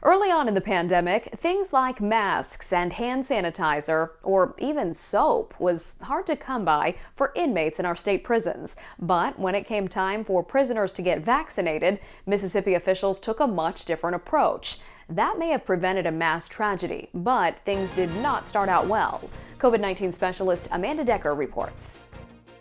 Early on in the pandemic, things like masks and hand sanitizer, or even soap, was hard to come by for inmates in our state prisons. But when it came time for prisoners to get vaccinated, Mississippi officials took a much different approach. That may have prevented a mass tragedy, but things did not start out well. COVID-19 specialist Amanda Decker reports.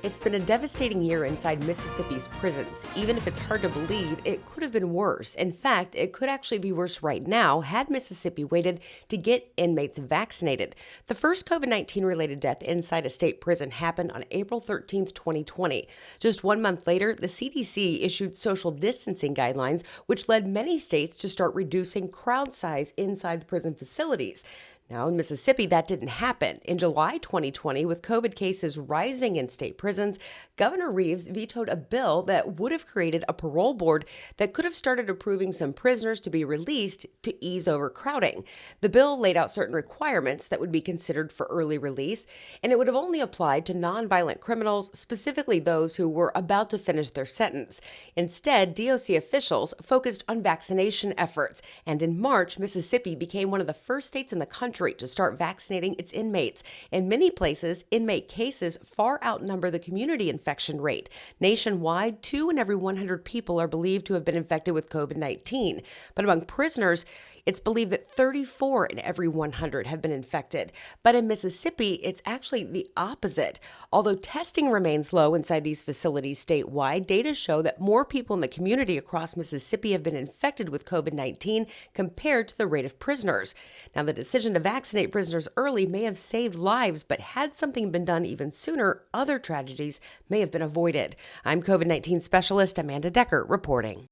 It's been a devastating year inside Mississippi's prisons. Even if it's hard to believe, it could have been worse. In fact, it could actually be worse right now had Mississippi waited to get inmates vaccinated. The first COVID-19 related death inside a state prison happened on April 13th, 2020. Just 1 month later, the CDC issued social distancing guidelines, which led many states to start reducing crowd size inside the prison facilities. Now, in Mississippi, that didn't happen. In July 2020, with COVID cases rising in state prisons, Governor Reeves vetoed a bill that would have created a parole board that could have started approving some prisoners to be released to ease overcrowding. The bill laid out certain requirements that would be considered for early release, and it would have only applied to nonviolent criminals, specifically those who were about to finish their sentence. Instead, DOC officials focused on vaccination efforts, and in March, Mississippi became one of the first states in the country to start vaccinating its inmates. In many places, inmate cases far outnumber the community infection rate. Nationwide, 2 in every 100 people are believed to have been infected with COVID-19. But among prisoners, it's believed that 34 in every 100 have been infected. But in Mississippi, it's actually the opposite. Although testing remains low inside these facilities statewide, data show that more people in the community across Mississippi have been infected with COVID-19 compared to the rate of prisoners. Now, the decision to vaccinate prisoners early may have saved lives, but had something been done even sooner, other tragedies may have been avoided. I'm COVID-19 specialist Amanda Decker reporting.